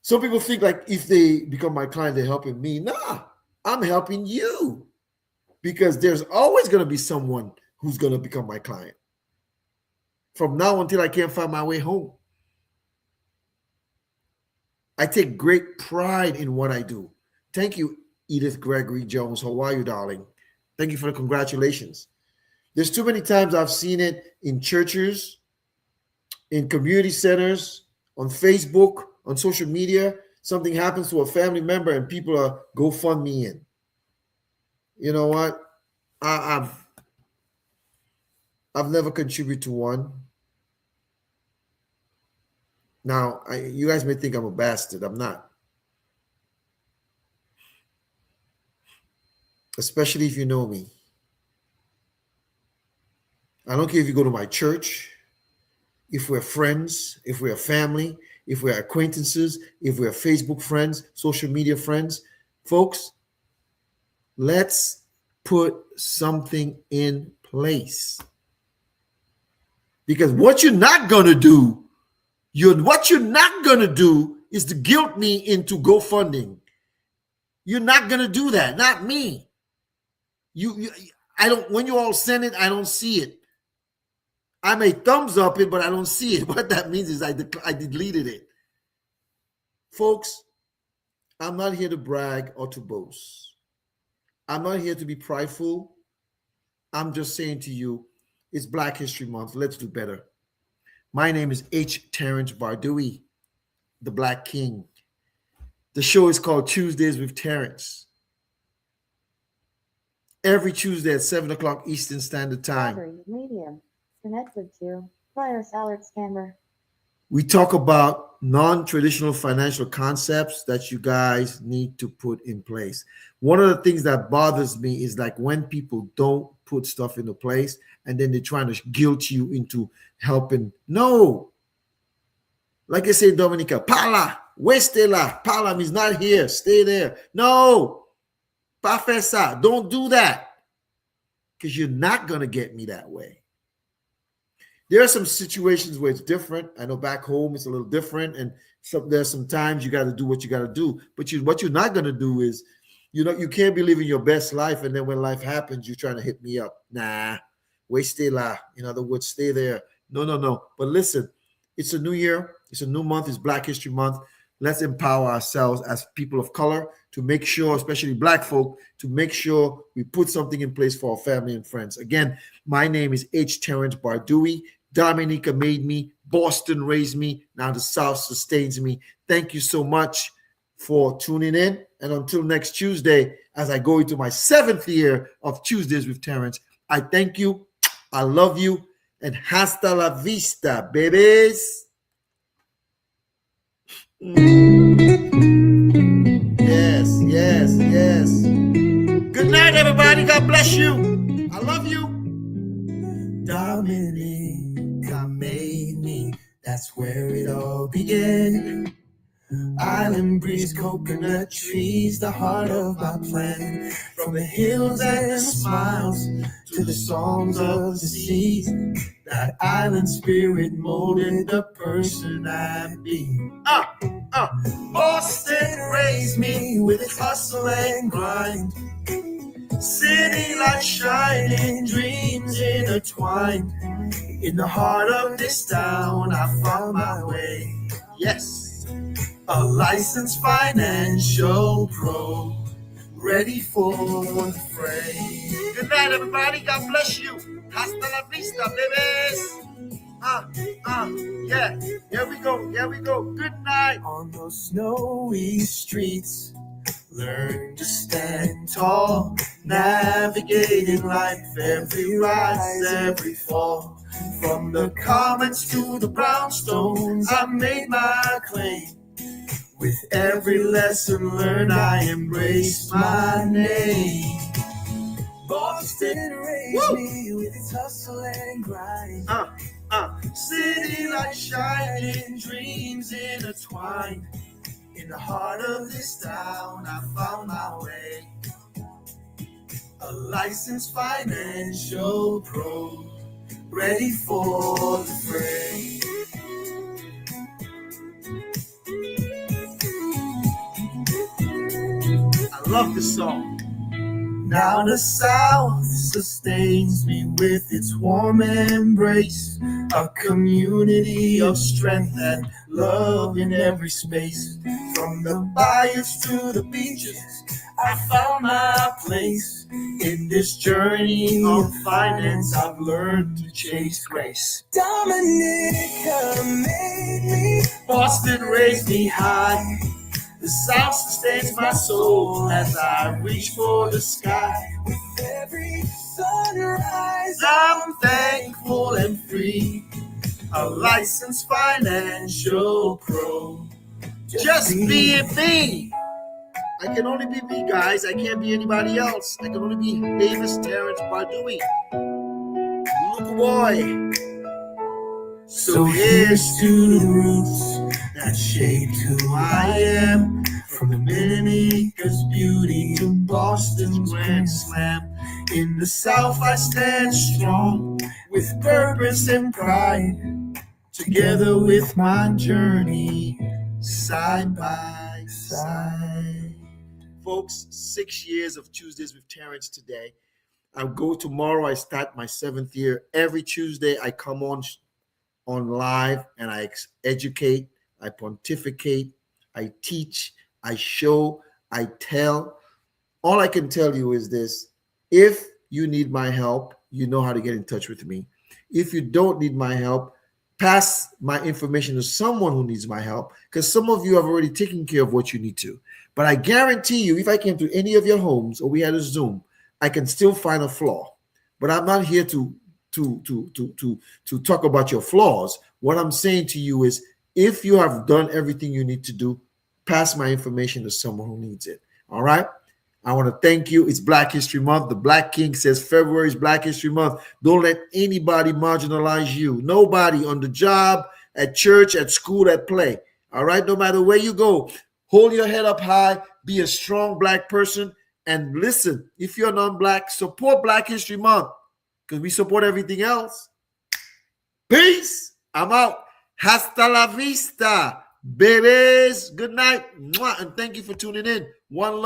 Some people think like if they become my client, they're helping me. Nah, I'm helping you, because there's always going to be someone who's going to become my client from now until I can't find my way home. I take great pride in what I do. Thank you, Edith Gregory Jones. How are you, darling? Thank you for the congratulations. There's too many times I've seen it in churches, in community centers, on Facebook, on social media. Something happens to a family member and people are GoFundMe in. You know what? I've never contributed to one. Now, you guys may think I'm a bastard. I'm not. Especially if you know me. I don't care if you go to my church, if we're friends, if we're family, if we're acquaintances, if we're Facebook friends, social media friends. Folks, let's put something in place. Because what you're not going to do, what you're not going to do is to guilt me into GoFunding. You're not going to do that. Not me. I don't, when you all send it, I don't see it. I may thumbs up it, but I don't see it. What that means is I deleted it. Folks, I'm not here to brag or to boast. I'm not here to be prideful. I'm just saying to you, it's Black History Month. Let's do better. My name is H. Terrence Bardui, the Black King. The show is called Tuesdays with Terrence. Every Tuesday at 7 o'clock Eastern Standard Time. Battery medium. Connected to virus alert scammer. We talk about non-traditional financial concepts that you guys need to put in place. One of the things that bothers me is like when people don't put stuff into place and then they're trying to guilt you into helping. No. Like I say, Dominica, Pala, Westela, Pala means not here, stay there. No. Professor, don't do that. Because you're not going to get me that way. There are some situations where it's different. I know back home it's a little different, and there's some times you got to do what you got to do. But what you're not going to do is, you can't be living your best life, and then when life happens, you're trying to hit me up. Nah, stay la. In other words, stay there. No. But listen, it's a new year. It's a new month. It's Black History Month. Let's empower ourselves as people of color to make sure, especially Black folk, to make sure we put something in place for our family and friends. Again, my name is H. Terrence Bardui. Dominica made me. Boston raised me. Now the South sustains me. Thank you so much for tuning in. And until next Tuesday, as I go into my 7th year of Tuesdays with Terrence, I thank you. I love you. And hasta la vista, babies. Yes. Good night, everybody. God bless you. I love you. Dominica made that's where it all began. Island breeze, coconut trees, the heart of my plan. From the hills and the smiles to the songs of the seas, that island spirit molded the person I be. Boston raised me with its hustle and grind. City lights shining, dreams intertwined. In the heart of this town, I found my way. Yes. A licensed financial pro, ready for the fray. Good night, everybody. God bless you. Hasta la vista, babies. Yeah. Here we go. Here we go. Good night. On those snowy streets, learn to stand tall, navigating life, every rise, every fall. From the commons to the brownstones, I made my claim. With every lesson learned, I embrace my name. Boston raised me with its hustle and grind. City lights shining, dreams intertwined. In the heart of this town, I found my way. A licensed financial pro, ready for the fray. I love this song. Now the South sustains me with its warm embrace, a community of strength and love in every space. From the bayous to the beaches, I found my place. In this journey of finance, I've learned to chase grace. Dominica made me, Boston raised me high. The South sustains my soul as I reach for the sky. With every sunrise, I'm thankful and free. A licensed financial pro. Just being me. I can only be me, guys. I can't be anybody else. I can only be famous Terrence Bardui. Luke boy. So here's to the roots that shaped who I am. From Dominica's beauty to Boston's Grand Slam. In the South I stand strong with purpose and pride. Together with my journey, side by side. Folks, 6 years of Tuesdays with Terrence today. I go tomorrow. I start my 7th year. Every Tuesday I come on live and I educate, I pontificate, I teach, I show, I tell. All I can tell you is this: if you need my help, you know how to get in touch with me. If you don't need my help, pass my information to someone who needs my help, because some of you have already taken care of what you need to. But I guarantee you, if I came to any of your homes or we had a Zoom, I can still find a flaw. But I'm not here to talk about your flaws. What I'm saying to you is, if you have done everything you need to do, pass my information to someone who needs it. All right? I want to thank you. It's Black History Month. The Black King says February is Black History Month. Don't let anybody marginalize you. Nobody, on the job, at church, at school, at play. All right? No matter where you go, hold your head up high. Be a strong Black person. And listen, if you're non-Black, support Black History Month, because we support everything else. Peace. I'm out. Hasta la vista, babies. Good night. Mwah. And thank you for tuning in. One love.